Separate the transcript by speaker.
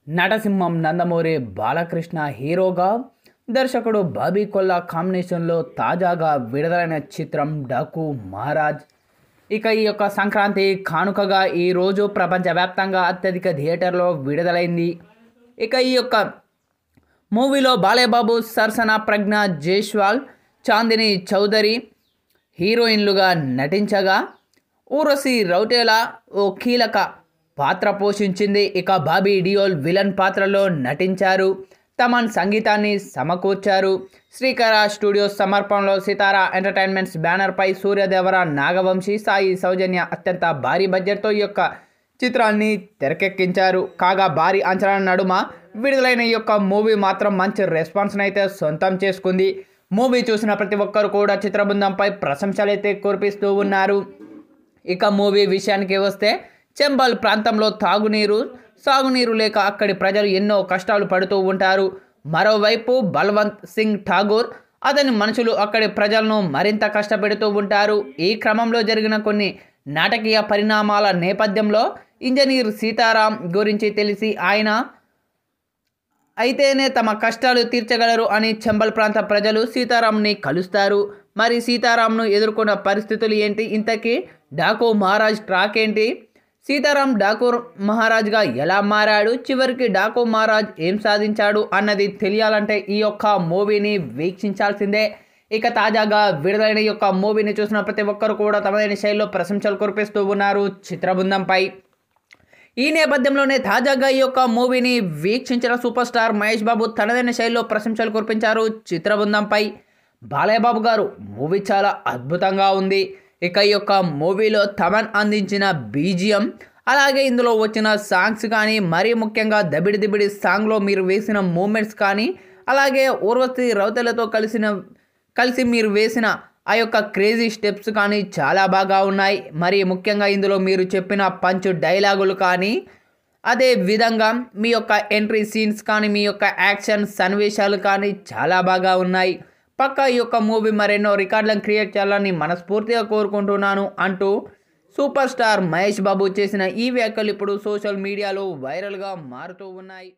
Speaker 1: నటసింహం నందమూరి బాలకృష్ణ హీరోగా, దర్శకుడు బాబీ కొల్లా కాంబినేషన్లో తాజాగా విడుదలైన చిత్రం డాకు మహారాజ్. ఇక ఈ యొక్క సంక్రాంతి కానుకగా ఈరోజు ప్రపంచవ్యాప్తంగా అత్యధిక థియేటర్లో విడుదలైంది. ఇక ఈ యొక్క మూవీలో బాలయ్యబాబు, సరసన ప్రజ్ఞ జైస్వాల్, చాందిని చౌదరి హీరోయిన్లుగా నటించగా, ఊర్వశి రౌటేలా ఓ కీలక పాత్ర పోషించింది. ఇక బాబీ డియోల్ విలన్ పాత్రలో నటించారు. తమన్ సంగీతాన్ని సమకూర్చారు. శ్రీకర స్టూడియోస్ సమర్పణలో సితారా ఎంటర్టైన్మెంట్స్ బ్యానర్పై సూర్యదేవర, నాగవంశీ, సాయి సౌజన్య అత్యంత భారీ బడ్జెట్తో ఈ యొక్క చిత్రాన్ని తెరకెక్కించారు. కాగా భారీ అంచనాల నడుమ విడుదలైన ఈ యొక్క మూవీ మాత్రం మంచి రెస్పాన్స్ని అయితే సొంతం చేసుకుంది. మూవీ చూసిన ప్రతి ఒక్కరు కూడా చిత్ర బృందంపై ప్రశంసలైతే కురిపిస్తూ ఉన్నారు. ఇక మూవీ విషయానికి వస్తే, చంబల్ ప్రాంతంలో సాగునీరు లేక అక్కడి ప్రజలు ఎన్నో కష్టాలు పడుతూ ఉంటారు. మరోవైపు బల్వంత్ సింగ్ ఠాగూర్, అతని మనుషులు అక్కడి ప్రజలను మరింత కష్టపెడుతూ ఉంటారు. ఈ క్రమంలో జరిగిన కొన్ని నాటకీయ పరిణామాల నేపథ్యంలో ఇంజనీర్ సీతారాం గురించి తెలిసి ఆయన అయితేనే తమ కష్టాలు తీర్చగలరు అని చంబల్ ప్రాంత ప్రజలు సీతారాంని కలుస్తారు. మరి సీతారాంను ఎదుర్కొన్న పరిస్థితులు ఏంటి, ఇంతకీ డాకు మహారాజ్ ట్రాక్ ఏంటి, సీతారాం డాకు మహారాజ్గా ఎలా మారాడు, చివరికి డాకు మహారాజ్ ఏం సాధించాడు అన్నది తెలియాలంటే ఈ యొక్క మూవీని వీక్షించాల్సిందే. ఇక తాజాగా విడుదలైన ఈ యొక్క మూవీని చూసిన ప్రతి ఒక్కరు కూడా తమదైన శైలిలో ప్రశంసలు కురిపిస్తూ ఉన్నారు చిత్రబృందంపై. ఈ నేపథ్యంలోనే తాజాగా ఈ యొక్క మూవీని వీక్షించిన సూపర్ స్టార్ మహేష్ బాబు తనదైన శైలిలో ప్రశంసలు కురిపించారు చిత్రబృందంపై. బాలయ్యబాబు గారు, మూవీ చాలా అద్భుతంగా ఉంది. ఇక ఈ యొక్క మూవీలో తమన్ అందించిన బీజిఎం, అలాగే ఇందులో వచ్చిన సాంగ్స్ కానీ, మరీ ముఖ్యంగా దబిడి దిబిడి సాంగ్లో మీరు వేసిన మూమెంట్స్ కానీ, అలాగే ఊర్వశి రౌతేలతో కలిసి మీరు వేసిన ఆ యొక్క క్రేజీ స్టెప్స్ కానీ చాలా బాగా ఉన్నాయి. మరి ముఖ్యంగా ఇందులో మీరు చెప్పిన పంచ్ డైలాగులు కానీ, అదే విధంగా మీ యొక్క ఎంట్రీ సీన్స్ కానీ, మీ యొక్క యాక్షన్ సన్నివేశాలు కానీ చాలా బాగా ఉన్నాయి. పక్కా ఈ యొక్క మూవీ మరెన్నో రికార్డులను క్రియేట్ చేయాలని మనస్ఫూర్తిగా కోరుకుంటున్నాను అంటూ సూపర్ స్టార్ మహేష్ బాబు చేసిన ఈ వ్యాఖ్యలు ఇప్పుడు సోషల్ మీడియాలో వైరల్గా మారుతూ ఉన్నాయి.